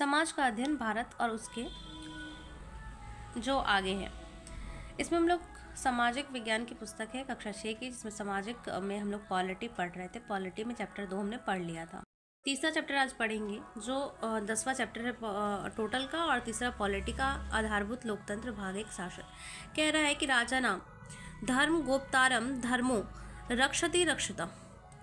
समाज का अध्ययन भारत और उसके जो आगे है। इसमें हम लोग सामाजिक विज्ञान की पुस्तक है कक्षा 6 की, जिसमें सामाजिक में हम लोग पॉलिटी पढ़ रहे थे। पॉलिटी में चैप्टर 2 हमने पढ़ लिया था। तीसरा चैप्टर आज पढ़ेंगे जो 10वां चैप्टर है टोटल का, और तीसरा पॉलिटी का आधारभूत लोकतंत्र भाग 1 शासन। कह रहा है कि राजा नाम धर्म गोप्तारम धर्मो रक्षति रक्षता,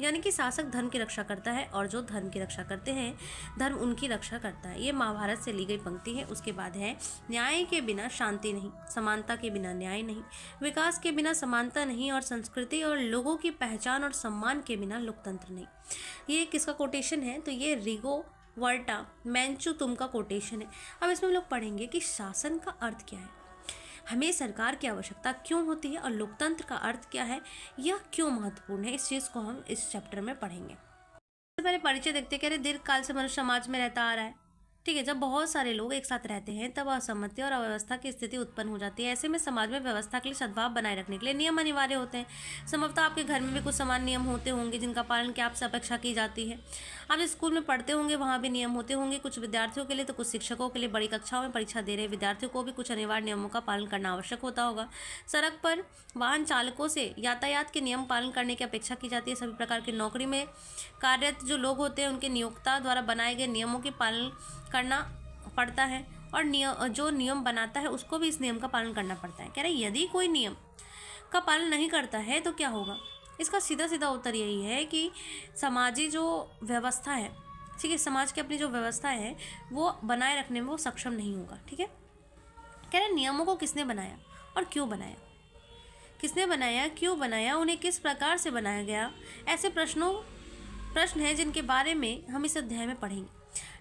यानी कि शासक धर्म की रक्षा करता है और जो धर्म की रक्षा करते हैं धर्म उनकी रक्षा करता है। ये महाभारत से ली गई पंक्ति है। उसके बाद है न्याय के बिना शांति नहीं, समानता के बिना न्याय नहीं, विकास के बिना समानता नहीं, और संस्कृति और लोगों की पहचान और सम्मान के बिना लोकतंत्र नहीं। ये किसका कोटेशन है? तो ये रिगो वर्टा मैंचू तुम का कोटेशन है। अब इसमें हम लोग पढ़ेंगे कि शासन का अर्थ क्या है, हमें सरकार की आवश्यकता क्यों होती है, और लोकतंत्र का अर्थ क्या है, यह क्यों महत्वपूर्ण है। इस चीज़ को हम इस चैप्टर में पढ़ेंगे। सबसे पहले परिचय देखते हैं। दीर्घ काल से मनुष्य समाज में रहता आ रहा है। ठीक है, जब बहुत सारे लोग एक साथ रहते हैं तब असहमति और अव्यवस्था की स्थिति उत्पन्न हो जाती है। ऐसे में समाज में व्यवस्था के लिए सद्भाव बनाए रखने के लिए नियम अनिवार्य होते हैं। संभवतः आपके घर में भी कुछ समान नियम होते होंगे जिनका पालन की आपसे अपेक्षा की जाती है। आप स्कूल में पढ़ते होंगे, वहाँ भी नियम होते होंगे, कुछ विद्यार्थियों के लिए तो कुछ शिक्षकों के लिए। बड़ी कक्षाओं में परीक्षा दे रहे विद्यार्थियों को भी कुछ अनिवार्य नियमों का पालन करना आवश्यक होता होगा। सड़क पर वाहन चालकों से यातायात के नियम पालन करने की अपेक्षा की जाती है। सभी प्रकार की नौकरी में कार्यरत जो लोग होते हैं उनके नियोक्ता द्वारा बनाए गए नियमों की पालन करना पड़ता है, और जो नियम बनाता है उसको भी इस नियम का पालन करना पड़ता है। कह रहे यदि कोई नियम का पालन नहीं करता है तो क्या होगा? इसका सीधा सीधा उत्तर यही है कि समाजी जो व्यवस्था है, ठीक है, समाज की अपनी जो व्यवस्था है वो बनाए रखने में वो सक्षम नहीं होगा। ठीक है, कह रहे नियमों को किसने बनाया और क्यों बनाया, किसने बनाया, क्यों बनाया, उन्हें किस प्रकार से बनाया गया, ऐसे प्रश्न हैं जिनके बारे में हम इस अध्याय में पढ़ेंगे।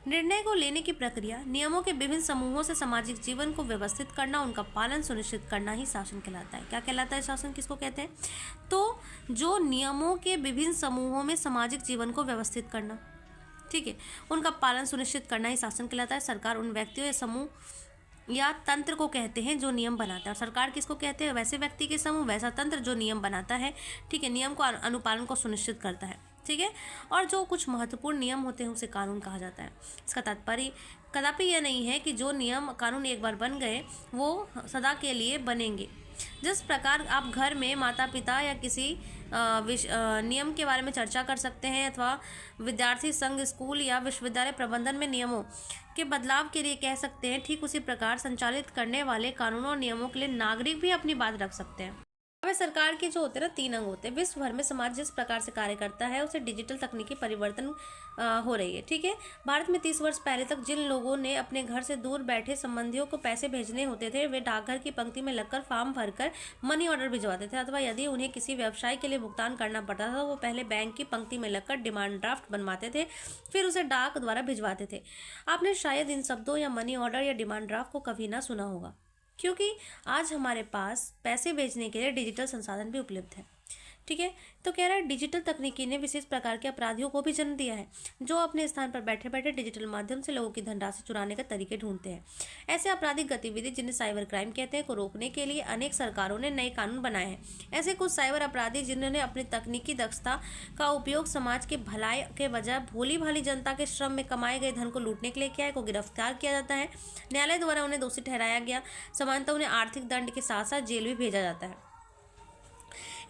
निर्णय को लेने की प्रक्रिया, नियमों के विभिन्न समूहों से सामाजिक जीवन को व्यवस्थित करना, उनका पालन सुनिश्चित करना ही शासन कहलाता है। क्या कहलाता है शासन, किसको कहते हैं? तो जो नियमों के विभिन्न समूहों में सामाजिक जीवन को व्यवस्थित करना, ठीक है, उनका पालन सुनिश्चित करना ही शासन कहलाता है। सरकार उन व्यक्तियों या समूह या तंत्र को कहते हैं जो नियम बनाता है। और सरकार किसको कहते हैं? वैसे व्यक्ति के समूह, वैसा तंत्र जो नियम बनाता है, ठीक है, नियम को अनुपालन को सुनिश्चित करता है। ठीक है, और जो कुछ महत्वपूर्ण नियम होते हैं उसे कानून कहा जाता है। इसका तात्पर्य कदापि यह नहीं है कि जो नियम कानून एक बार बन गए वो सदा के लिए बनेंगे। जिस प्रकार आप घर में माता पिता या किसी नियम के बारे में चर्चा कर सकते हैं, अथवा विद्यार्थी संघ स्कूल या विश्वविद्यालय प्रबंधन में नियमों के बदलाव के लिए कह सकते हैं, ठीक उसी प्रकार संचालित करने वाले कानूनों और नियमों के लिए नागरिक भी अपनी बात रख सकते हैं। अब सरकार के जो होते हैं ना 3 अंग होते हैं। विश्व भर में समाज जिस प्रकार से कार्य करता है उसे डिजिटल तकनीकी परिवर्तन हो रही है। ठीक है, भारत में 30 वर्ष पहले तक जिन लोगों ने अपने घर से दूर बैठे संबंधियों को पैसे भेजने होते थे, वे डाकघर की पंक्ति में लगकर फॉर्म भरकर मनी ऑर्डर भिजवाते थे, अथवा यदि उन्हें किसी व्यवसाय के लिए भुगतान करना पड़ता था तो वो पहले बैंक की पंक्ति में लगकर डिमांड ड्राफ्ट बनवाते थे, फिर उसे डाक द्वारा भिजवाते थे। आपने शायद इन शब्दों या मनी ऑर्डर या डिमांड ड्राफ्ट को कभी ना सुना होगा, क्योंकि आज हमारे पास पैसे भेजने के लिए डिजिटल संसाधन भी उपलब्ध है। ठीक है, तो कह रहा है डिजिटल तकनीकी ने विशेष प्रकार के अपराधियों को भी जन्म दिया है, जो अपने स्थान पर बैठे बैठे डिजिटल माध्यम से लोगों की धनराशि चुराने के तरीके ढूंढते हैं। ऐसे आपराधिक गतिविधि, जिन्हें साइबर क्राइम कहते हैं, को रोकने के लिए अनेक सरकारों ने नए कानून बनाए हैं। ऐसे कुछ साइबर अपराधी जिन्होंने अपनी तकनीकी दक्षता का उपयोग समाज के भलाई के बजाय भोली भाली जनता के श्रम में कमाए गए धन को लूटने के लिए किया है, को गिरफ्तार किया जाता है। न्यायालय द्वारा उन्हें दोषी ठहराया गया। सामान्यतः उन्हें आर्थिक दंड के साथ साथ जेल भी भेजा जाता है।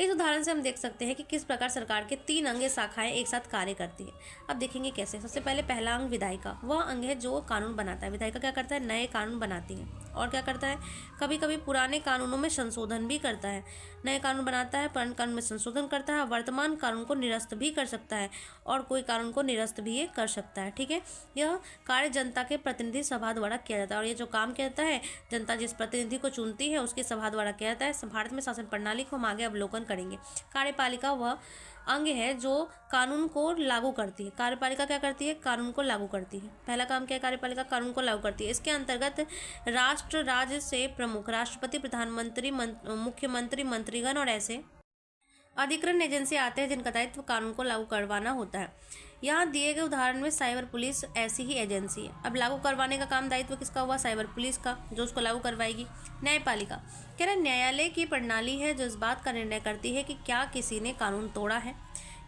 इस उदाहरण से हम देख सकते हैं कि किस प्रकार सरकार के 3 अंग शाखाएं एक साथ कार्य करती है। अब देखेंगे कैसे। सबसे पहले पहला अंग विधायिका, वह अंग है जो कानून बनाता है। विधायिका क्या करता है? नए कानून बनाती है। और क्या करता है? कभी कभी पुराने कानूनों में संशोधन भी करता है। नए कानून बनाता है, पुराने कानून में संशोधन करता है, वर्तमान कानून को निरस्त भी कर सकता है, और कोई कानून को निरस्त भी ये कर सकता है। ठीक है, यह कार्य जनता के प्रतिनिधि सभा द्वारा किया जाता है, और ये जो काम किया जाता है जनता जिस प्रतिनिधि को चुनती है उसकी सभा द्वारा किया जाता है। भारत में शासन प्रणाली को हम आगे अवलोकन करेंगे। कार्यपालिका वह अंग है जो कानून को लागू करती है। कार्यपालिका क्या करती है? कानून को लागू करती है। पहला काम क्या है? कार्यपालिका कानून को लागू करती है। इसके अंतर्गत राष्ट्र राज्य से प्रमुख राष्ट्रपति, प्रधानमंत्री, मुख्यमंत्री, मंत्रीगण और ऐसे अधिकृत एजेंसी आते हैं जिनका दायित्व कानून को लागू करवाना होता है। यहाँ दिए गए उदाहरण में साइबर पुलिस ऐसी ही एजेंसी है। अब लागू करवाने का काम दायित्व किसका हुआ? साइबर पुलिस का, जो उसको लागू करवाएगी। न्यायपालिका कह रहा न्यायालय की प्रणाली है जो इस बात का निर्णय करती है कि क्या किसी ने कानून तोड़ा है,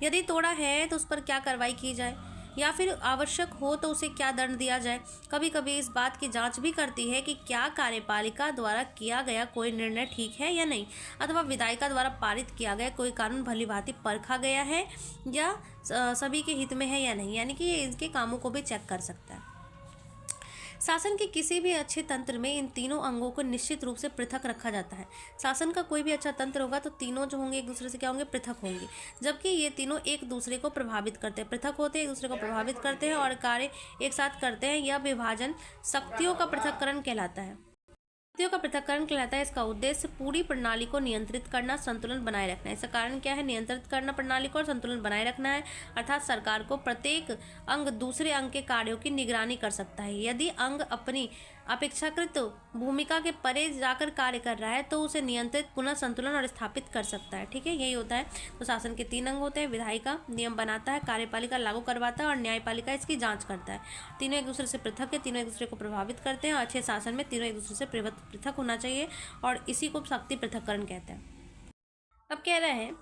यदि तोड़ा है तो उस पर क्या कार्रवाई की जाए। या फिर आवश्यक हो तो उसे क्या दंड दिया जाए। कभी कभी इस बात की जांच भी करती है कि क्या कार्यपालिका द्वारा किया गया कोई निर्णय ठीक है या नहीं, अथवा विधायिका द्वारा पारित किया गया कोई कानून भलीभांति परखा गया है या सभी के हित में है या नहीं, यानी कि ये इनके कामों को भी चेक कर सकता है। शासन के किसी भी अच्छे तंत्र में इन तीनों अंगों को निश्चित रूप से पृथक रखा जाता है। शासन का कोई भी अच्छा तंत्र होगा तो तीनों जो होंगे एक दूसरे से क्या होंगे, पृथक होंगे, जबकि ये तीनों एक दूसरे को प्रभावित करते हैं, पृथक होते हैं, एक दूसरे को प्रभावित करते हैं और कार्य एक साथ करते हैं। यह विभाजन शक्तियों का पृथक्करण कहलाता है। शक्तियों का पृथक्करण कहलाता है। इसका उद्देश्य पूरी प्रणाली को नियंत्रित करना, संतुलन बनाए रखना है। इसका कारण क्या है, नियंत्रित करना प्रणाली को और संतुलन बनाए रखना है। अर्थात सरकार को प्रत्येक अंग दूसरे अंग के कार्यों की निगरानी कर सकता है। यदि अंग अपनी अपेक्षाकृत भूमिका के परे जाकर कार्य कर रहा है तो उसे नियंत्रित, पुनः संतुलन और स्थापित कर सकता है। ठीक है, यही होता है। तो शासन के 3 अंग होते हैं। विधायिका नियम बनाता है, कार्यपालिका लागू करवाता है और न्यायपालिका इसकी जांच करता है। तीनों एक दूसरे से पृथक है, तीनों एक दूसरे को प्रभावित करते हैं। अच्छे शासन में तीनों एक दूसरे से पृथक होना चाहिए और इसी को शक्ति पृथक्करण कहते हैं। अब कह रहे हैं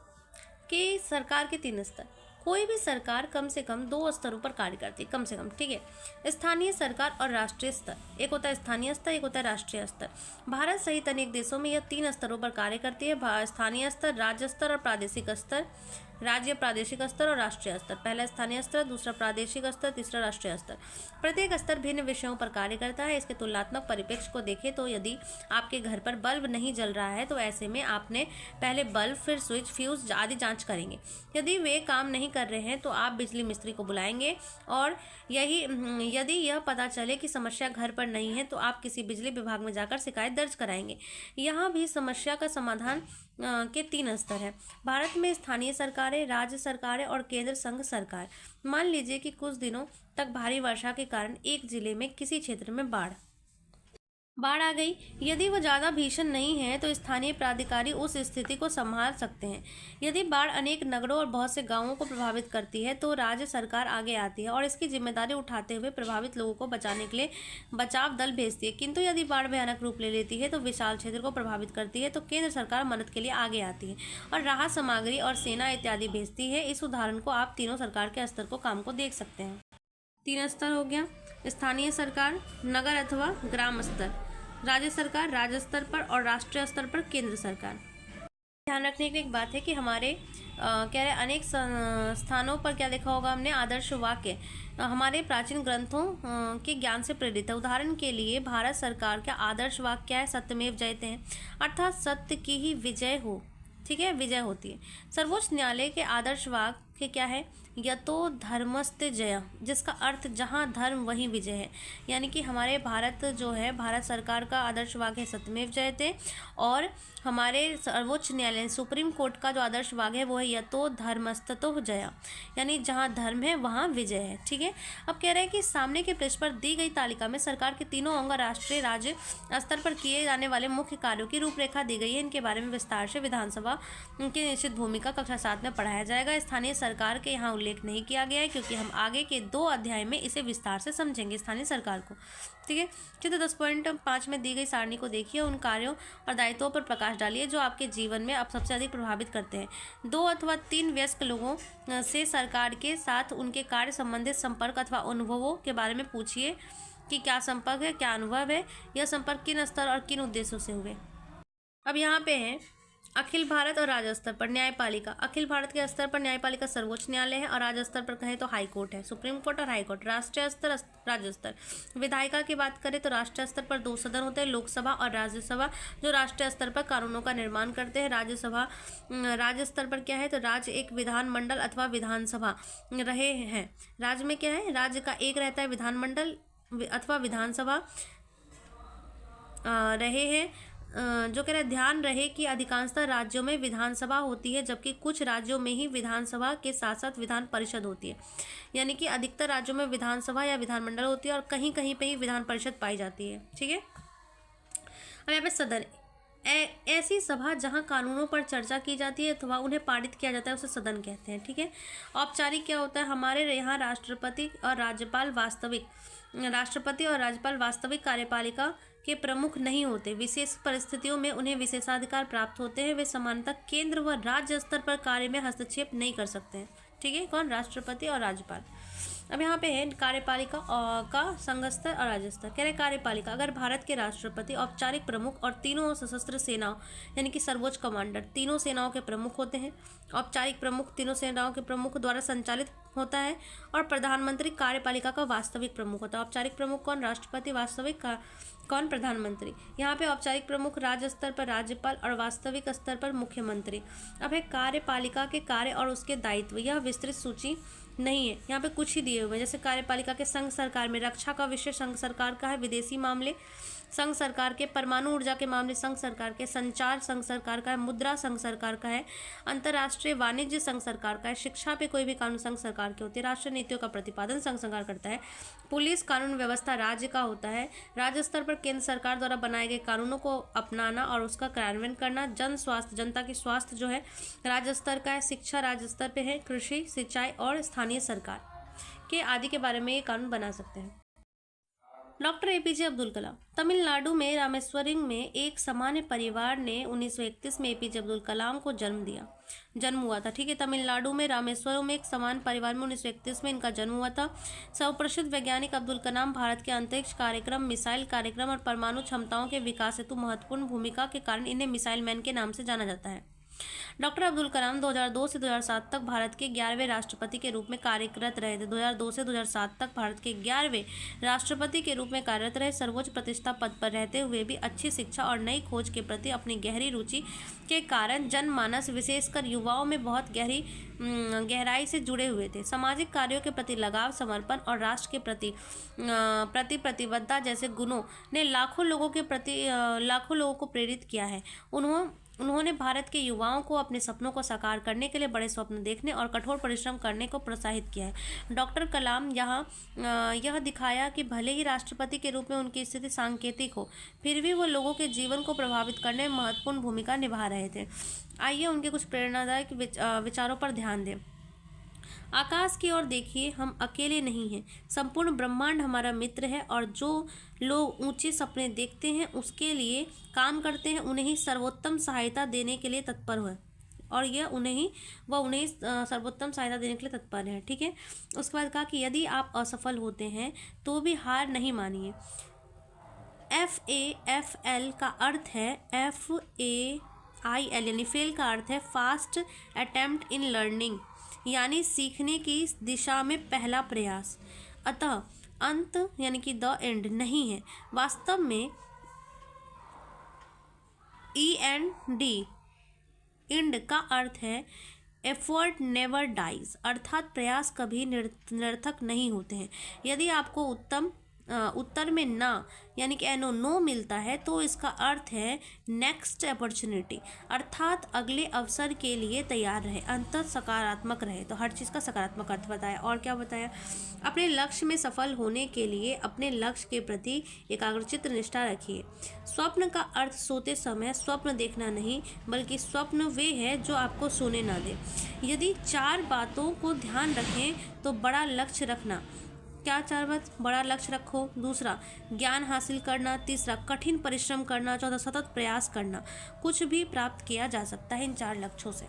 कि सरकार के 3 स्तर। कोई भी सरकार कम से कम 2 स्तरों पर कार्य करती है, कम से कम। ठीक है, स्थानीय सरकार और राष्ट्रीय स्तर। एक होता है स्थानीय स्तर, एक होता है राष्ट्रीय स्तर। भारत सहित अनेक देशों में यह 3 स्तरों पर कार्य करती है। स्थानीय स्तर, राज्य स्तर और प्रादेशिक स्तर। राज्य, प्रादेशिक स्तर और राष्ट्रीय स्तर। पहला स्थानीय स्तर, दूसरा प्रादेशिक स्तर, तीसरा राष्ट्रीय स्तर। प्रत्येक स्तर भिन्न विषयों पर कार्य करता है। इसके तुलनात्मक परिप्रेक्ष्य को देखें तो यदि आपके घर पर बल्ब नहीं जल रहा है तो ऐसे में आपने पहले बल्ब, फिर स्विच, फ्यूज आदि जांच करेंगे। यदि वे काम नहीं कर रहे हैं तो आप बिजली मिस्त्री को बुलाएंगे और यदि यह पता चले कि समस्या घर पर नहीं है तो आप किसी बिजली विभाग में जाकर शिकायत दर्ज कराएंगे। यहाँ भी समस्या का समाधान के 3 स्तर हैं। भारत में स्थानीय सरकारें, राज्य सरकारें और केंद्र संघ सरकार। मान लीजिए कि कुछ दिनों तक भारी वर्षा के कारण एक जिले में किसी क्षेत्र में बाढ़ आ गई। यदि वो ज़्यादा भीषण नहीं है तो स्थानीय प्राधिकारी उस स्थिति को संभाल सकते हैं। यदि बाढ़ अनेक नगरों और बहुत से गांवों को प्रभावित करती है तो राज्य सरकार आगे आती है और इसकी जिम्मेदारी उठाते हुए प्रभावित लोगों को बचाने के लिए बचाव दल भेजती है। किंतु यदि बाढ़ भयानक रूप ले लेती है तो विशाल क्षेत्र को प्रभावित करती है तो केंद्र सरकार मदद के लिए आगे आती है और राहत सामग्री और सेना इत्यादि भेजती है। इस उदाहरण को आप तीनों सरकार के स्तर को काम को देख सकते हैं। 3 स्तर हो गया, स्थानीय सरकार, नगर अथवा ग्राम स्तर, राज्य सरकार राज्य स्तर पर और राष्ट्रीय स्तर पर केंद्र सरकार। ध्यान रखने की एक बात है कि हमारे क्या है, अनेक स्थानों पर क्या देखा होगा हमने, आदर्श वाक्य हमारे प्राचीन ग्रंथों के ज्ञान से प्रेरित है। उदाहरण के लिए भारत सरकार का आदर्श वाक्य क्या है, सत्यमेव जयते हैं, अर्थात सत्य की ही विजय हो। ठीक है, विजय होती है। सर्वोच्च न्यायालय के आदर्श वाक्य क्या है, यतो धर्मस्ते जय, जिसका अर्थ जहाँ धर्म वहीं विजय है। यानी कि हमारे भारत जो है, भारत सरकार का आदर्श वाक्य है सत्यमेव जयते और हमारे सर्वोच्च न्यायालय सुप्रीम कोर्ट का जो आदर्श वाक्य है वो है यतो धर्मस्ततो जया, यानी जहाँ धर्म है वहाँ विजय है। ठीक है, अब कह रहे हैं कि सामने के पृष्ठ पर दी गई तालिका में सरकार के तीनों अंग राष्ट्रीय राज्य स्तर पर किए जाने वाले मुख्य कार्यों की रूपरेखा दी गई है। इनके बारे में विस्तार से विधानसभा की निश्चित भूमिका कक्षा 7 में पढ़ाया जाएगा। स्थानीय सरकार के यहाँ उल्लेख नहीं किया गया है क्योंकि हम आगे के 2 अध्याय में इसे विस्तार से समझेंगे, स्थानीय सरकार को। ठीक है, चित्र 10.5 में दी गई सारणी को देखिए, उन कार्यों और दायित्वों पर प्रकाश डालिए जो आपके जीवन में आप सबसे अधिक प्रभावित करते हैं। 2 अथवा 3 वयस्क लोगों से सरकार के साथ उनके कार्य संबंधित संपर्क अथवा अनुभवों के बारे में पूछिए कि क्या संपर्क है, क्या अनुभव है, यह संपर्क किन स्तर और किन उद्देश्यों से हुए। अब यहाँ पे है अखिल भारत और राज्य स्तर पर न्यायपालिका। अखिल भारत के स्तर पर न्यायपालिका सर्वोच्च न्यायालय है और राज्य स्तर पर कहें तो हाई कोर्ट है, सुप्रीम कोर्ट और हाई कोर्ट। राष्ट्रीय स्तर, राज्य स्तर। विधायिका की बात करें तो राष्ट्रीय स्तर पर 2 सदन होते हैं, लोकसभा और राज्यसभा, जो राष्ट्रीय स्तर पर कानूनों का निर्माण करते हैं। राज्यसभा, राज्य स्तर पर क्या है तो राज्य एक विधानमंडल अथवा विधानसभा रहे हैं। राज्य में क्या है, राज्य का एक रहता है विधानमंडल अथवा विधानसभा रहे हैं। जो कह रहे हैं, ध्यान रहे कि अधिकांशतः राज्यों में विधानसभा होती है जबकि कुछ राज्यों में ही विधानसभा के साथ साथ विधान परिषद होती है। यानी कि अधिकतर राज्यों में विधानसभा या विधानमंडल होती है और कहीं कहीं पे ही विधान परिषद पाई जाती है। ठीक है, अब यहाँ पे सदन, ऐसी सभा जहाँ कानूनों पर चर्चा की जाती है अथवा उन्हें पारित किया जाता है उसे सदन कहते हैं। ठीक है, औपचारिक क्या होता है, हमारे यहाँ राष्ट्रपति और राज्यपाल वास्तविक कार्यपालिका के प्रमुख नहीं होते। विशेष परिस्थितियों में उन्हें विशेषाधिकार प्राप्त होते हैं। वे समानतः केंद्र व राज्य स्तर पर कार्य में हस्तक्षेप नहीं कर सकते हैं। ठीक है, कौन, राष्ट्रपति और राज्यपाल। अब यहाँ पे है कार्यपालिका का संघ स्तर और राज्य स्तर। कह रहे कार्यपालिका, अगर भारत के राष्ट्रपति, औपचारिक प्रमुख और तीनों सशस्त्र सेनाओं यानी कि सर्वोच्च कमांडर तीनों सेनाओं के प्रमुख होते हैं, औपचारिक प्रमुख तीनों सेनाओं के प्रमुख द्वारा संचालित होता है, और प्रधानमंत्री कार्यपालिका का वास्तविक प्रमुख होता है। औपचारिक प्रमुख कौन? राष्ट्रपति। वास्तविक कौन? प्रधानमंत्री। यहाँ पे औपचारिक प्रमुख राज्य स्तर पर राज्यपाल और वास्तविक स्तर पर मुख्यमंत्री। अब है कार्यपालिका के कार्य और उसके दायित्व। यह विस्तृत सूची नहीं है, यहाँ पे कुछ ही दिए हुए हैं। जैसे कार्यपालिका के संघ सरकार में रक्षा का विषय संघ सरकार का है, विदेशी मामले संघ सरकार के, परमाणु ऊर्जा के मामले संघ सरकार के, संचार संघ सरकार का है, मुद्रा संघ सरकार का है, अंतर्राष्ट्रीय वाणिज्य संघ सरकार का है, शिक्षा पे कोई भी कानून संघ सरकार के होते हैं, राष्ट्रीय नीतियों का प्रतिपादन संघ सरकार करता है, पुलिस कानून व्यवस्था राज्य का होता है, राज्य स्तर पर केंद्र सरकार द्वारा बनाए गए कानूनों को अपनाना और उसका कार्यान्वयन करना, जन स्वास्थ्य जनता की स्वास्थ्य जो है राज्य स्तर का है, शिक्षा राज्य स्तर पे है, कृषि सिंचाई और स्थानीय सरकार के आदि के बारे में ये कानून बना सकते हैं। Doctor APJ Abdul Kalam. तमिलनाडु में रामेश्वरम में एक सामान्य परिवार ने 1931 में एपीजे अब्दुल कलाम को जन्म हुआ था। ठीक है, तमिलनाडु में रामेश्वरम में एक सामान्य परिवार में 1931 में इनका जन्म हुआ था। सर्वप्रसिद्ध वैज्ञानिक अब्दुल कलाम भारत के अंतरिक्ष कार्यक्रम, मिसाइल कार्यक्रम और परमाणु क्षमताओं के विकास हेतु महत्वपूर्ण भूमिका के कारण इन्हें मिसाइल मैन के नाम से जाना जाता है। डॉक्टर अब्दुल कलाम 2002 से 2007 तक भारत के 11वें राष्ट्रपति के रूप में कार्यरत रहे थे। 2002 से 2007 तक भारत के 11वें राष्ट्रपति के रूप में कार्यरत रहे। सर्वोच्च प्रतिष्ठा पद पर रहते हुए भी अच्छी शिक्षा और नई खोज के प्रति अपनी गहरी रुचि के कारण जनमानस विशेषकर युवाओं में बहुत गहराई से जुड़े हुए थे। सामाजिक कार्यों के प्रति लगाव, समर्पण और राष्ट्र के प्रति प्रतिबद्धता जैसे गुणों ने लाखों लोगों को प्रेरित किया है। उन्होंने भारत के युवाओं को अपने सपनों को साकार करने के लिए बड़े स्वप्न देखने और कठोर परिश्रम करने को प्रोत्साहित किया है। डॉक्टर कलाम यह दिखाया कि भले ही राष्ट्रपति के रूप में उनकी स्थिति सांकेतिक हो, फिर भी वो लोगों के जीवन को प्रभावित करने में महत्वपूर्ण भूमिका निभा रहे थे। आइए उनके कुछ प्रेरणादायक विचारों पर ध्यान दें। आकाश की ओर देखिए, हम अकेले नहीं हैं। संपूर्ण ब्रह्मांड हमारा मित्र है और जो लोग ऊंचे सपने देखते हैं, उसके लिए काम करते हैं, उन्हें ही सर्वोत्तम सहायता देने के लिए तत्पर है और उन्हें सर्वोत्तम सहायता देने के लिए तत्पर है। ठीक है, उसके बाद कहा कि यदि आप असफल होते हैं तो भी हार नहीं मानिए। FAFL का अर्थ है FAIL यानी फेल का अर्थ है फास्ट अटेम्प्ट इन लर्निंग यानी सीखने की दिशा में पहला प्रयास। अतः अंत यानी कि द एंड नहीं है। वास्तव में END इंड का अर्थ है एफर्ट नेवर डाइज अर्थात प्रयास कभी निरर्थक नहीं होते हैं। यदि आपको उत्तर में ना यानी कि नो मिलता है तो इसका अर्थ है नेक्स्ट अपॉर्चुनिटी अर्थात अगले अवसर के लिए तैयार रहे, अंततः सकारात्मक रहे। तो हर चीज़ का सकारात्मक अर्थ बताया। और क्या बताया? अपने लक्ष्य में सफल होने के लिए अपने लक्ष्य के प्रति एकाग्रचित्त निष्ठा रखिए। स्वप्न का अर्थ सोते समय स्वप्न देखना नहीं, बल्कि स्वप्न वे है जो आपको सोने ना दे। यदि 4 बातों को ध्यान रखें तो बड़ा लक्ष्य रखना। क्या 4 बात? बड़ा लक्ष्य रखो। दूसरा, ज्ञान हासिल करना। तीसरा, कठिन परिश्रम करना। चौथा, सतत प्रयास करना। कुछ भी प्राप्त किया जा सकता है इन 4 लक्ष्यों से।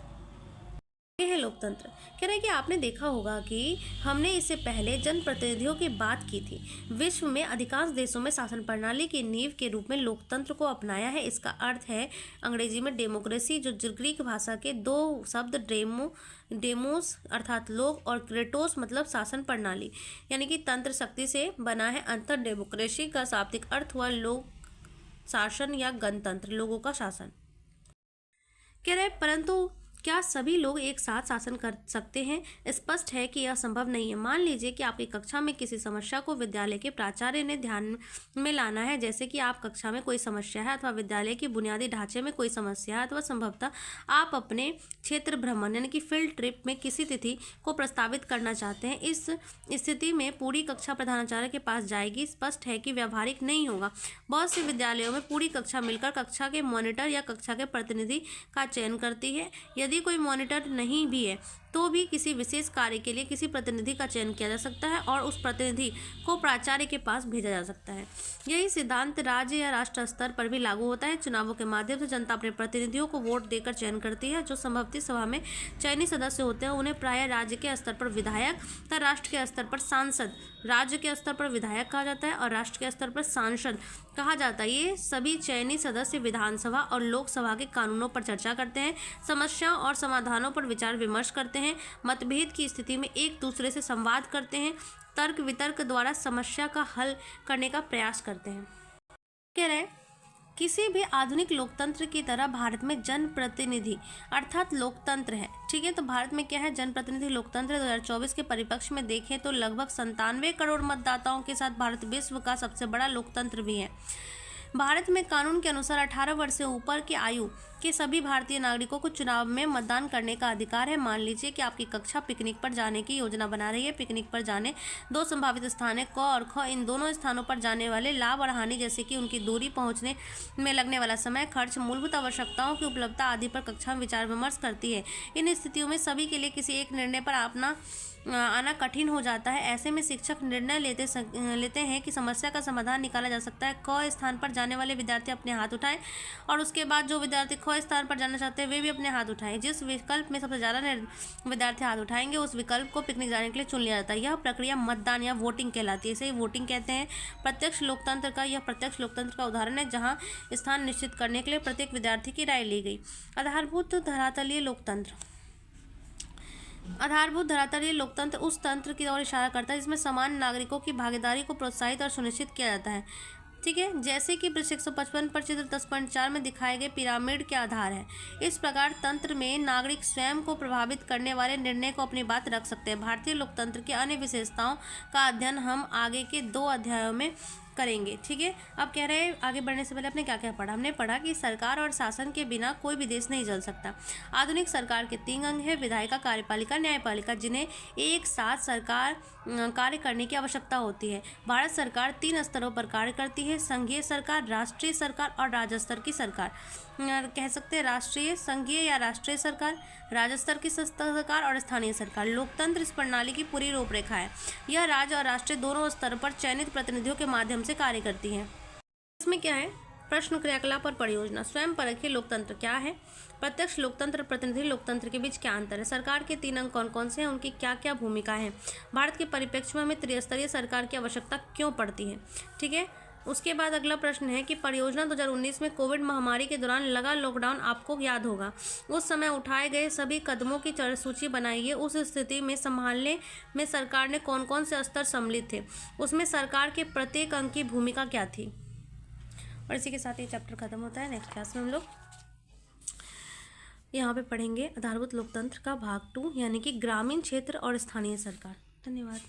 ये है लोकतंत्र। कह रहे हैं कि आपने देखा होगा कि हमने इससे पहले जनप्रतिनिधियों की बात की थी। विश्व में अधिकांश देशों में शासन प्रणाली की नींव के रूप में लोकतंत्र को अपनाया है। इसका अर्थ है अंग्रेजी में डेमोक्रेसी, जो ग्रीक भाषा के 2 शब्द डेमोस अर्थात लोक और क्रेटोस मतलब शासन प्रणाली यानी कि तंत्र शक्ति से बना है। अंतर डेमोक्रेसी का शाब्दिक अर्थ हुआ लोक शासन या गणतंत्र, लोगों का शासन। कह रहे परंतु क्या सभी लोग एक साथ शासन कर सकते हैं? स्पष्ट है कि यह संभव नहीं है। मान लीजिए कि आपकी कक्षा में किसी समस्या को विद्यालय के प्राचार्य ने ध्यान में लाना है, जैसे कि आप कक्षा में कोई समस्या है अथवा विद्यालय की बुनियादी ढांचे में कोई समस्या है अथवा संभवतः आप अपने क्षेत्र भ्रमण यानी कि फील्ड ट्रिप में किसी तिथि को प्रस्तावित करना चाहते हैं। इस स्थिति में पूरी कक्षा प्रधानाचार्य के पास जाएगी। स्पष्ट है कि व्यावहारिक नहीं होगा। बहुत से विद्यालयों में पूरी कक्षा मिलकर कक्षा के मॉनिटर या कक्षा के प्रतिनिधि का चयन करती है। यदि कोई मॉनिटर नहीं भी है तो भी किसी विशेष कार्य के लिए किसी प्रतिनिधि का चयन किया जा सकता है और उस प्रतिनिधि को प्राचार्य के पास भेजा जा सकता है। यही सिद्धांत राज्य या राष्ट्र स्तर पर भी लागू होता है। चुनावों के माध्यम से जनता अपने प्रतिनिधियों को वोट देकर चयन करती है। जो संभवतः सभा में चयनित सदस्य होते हैं उन्हें प्रायः राज्य के स्तर पर विधायक तथा राष्ट्र के स्तर पर सांसद, राज्य के स्तर पर विधायक कहा जाता है और राष्ट्र के स्तर पर सांसद कहा जाता है। ये सभी चयनित सदस्य विधानसभा और लोकसभा के कानूनों पर चर्चा करते हैं, समस्याओं और समाधानों पर विचार विमर्श करते हैं, मतभेद की स्थिति में एक दूसरे से संवाद करते हैं, तर्क वितर्क द्वारा समस्या का हल करने का प्रयास करते हैं। कह रहे हैं किसी भी आधुनिक लोकतंत्र की तरह भारत में जनप्रतिनिधि अर्थात लोकतंत्र है। ठीक है, तो भारत में क्या है, जनप्रतिनिधि लोकतंत्र। 2024 के परिप्रेक्ष्य में देखें तो लगभग 97 करोड़ मतदाताओं के साथ भारत विश्व का सबसे बड़ा लोकतंत्र भी है। भारत में कानून के अनुसार 18 वर्ष से ऊपर की आयु के सभी भारतीय नागरिकों को चुनाव में मतदान करने का अधिकार है। मान लीजिए कि आपकी कक्षा पिकनिक पर जाने की योजना बना रही है। पिकनिक पर जाने दो संभावित स्थान है, क और ख। इन दोनों स्थानों पर जाने वाले लाभ और हानि जैसे कि उनकी दूरी, पहुंचने में लगने वाला समय, खर्च, मूलभूत आवश्यकताओं की उपलब्धता आदि पर कक्षा में विचार विमर्श करती है। इन स्थितियों में सभी के लिए किसी एक निर्णय पर आना कठिन हो जाता है। ऐसे में शिक्षक निर्णय लेते हैं कि समस्या का समाधान निकाला जा सकता है। क स्थान पर जाने वाले विद्यार्थी अपने हाथ उठाएं और उसके बाद जो विद्यार्थी ख स्थान पर जाना चाहते हैं वे भी अपने हाथ उठाएं। जिस विकल्प में सबसे ज़्यादा विद्यार्थी हाथ उठाएंगे उस विकल्प को पिकनिक जाने के लिए चुन लिया जाता है। यह प्रक्रिया मतदान या वोटिंग कहलाती है। इसे वोटिंग कहते हैं। प्रत्यक्ष लोकतंत्र का उदाहरण है जहाँ स्थान निश्चित करने के लिए प्रत्येक विद्यार्थी की राय ली गई। आधारभूत धरातलीय लोकतंत्र उस तंत्र की ओर इशारा करता है जिसमें समान नागरिकों की भागीदारी को प्रोत्साहित और सुनिश्चित किया जाता है। ठीक है, जैसे कि पृष्ठ 155 पर चित्र 10.4 में दिखाए गए पिरामिड के आधार है। इस प्रकार तंत्र में नागरिक स्वयं को प्रभावित करने वाले निर्णय को अपनी बात रख सकते हैं। भारतीय लोकतंत्र की अन्य विशेषताओं का अध्ययन हम आगे के 2 अध्यायों में करेंगे। ठीक है, अब कह रहे हैं आगे बढ़ने से पहले आपने क्या क्या पढ़ा। हमने पढ़ा कि सरकार और शासन के बिना कोई भी देश नहीं चल सकता। आधुनिक सरकार के 3 अंग है, विधायिका, कार्यपालिका, न्यायपालिका, जिन्हें एक साथ सरकार कार्य करने की आवश्यकता होती है। भारत सरकार 3 स्तरों पर कार्य करती है, संघीय सरकार, राष्ट्रीय सरकार और राज्य स्तर की सरकार। कह सकते हैं राष्ट्रीय, संघीय या राष्ट्रीय सरकार, राज्य स्तर की सरकार और स्थानीय सरकार। लोकतंत्र इस प्रणाली की पूरी रूपरेखा है। यह राज्य और राष्ट्रीय दोनों स्तर पर चयनित प्रतिनिधियों के माध्यम से कार्य करती है। इसमें क्या है, प्रश्न, क्रियाकलाप और परियोजना। स्वयं परखीय लोकतंत्र क्या है, प्रत्यक्ष लोकतंत्र, प्रतिनिधि लोकतंत्र के बीच क्या अंतर है, सरकार के 3 अंग कौन कौन से हैं, उनकी क्या क्या भूमिका है, भारत के परिप्रेक्ष्य में हमें त्रिस्तरीय सरकार की आवश्यकता क्यों पड़ती है। ठीक है, उसके बाद अगला प्रश्न है कि परियोजना 2019 में कोविड महामारी के दौरान लगा लॉकडाउन आपको याद होगा। उस समय उठाए गए सभी कदमों की सूची बनाइए। उस स्थिति में संभालने में सरकार ने कौन कौन से स्तर सम्मिलित थे, उसमें सरकार के प्रत्येक अंग की भूमिका क्या थी। और इसी के साथ ये चैप्टर खत्म होता है। नेक्स्ट क्लास में हम लोग यहाँ पे पढ़ेंगे आधारभूत लोकतंत्र का भाग 2 यानी कि ग्रामीण क्षेत्र और स्थानीय सरकार। धन्यवाद।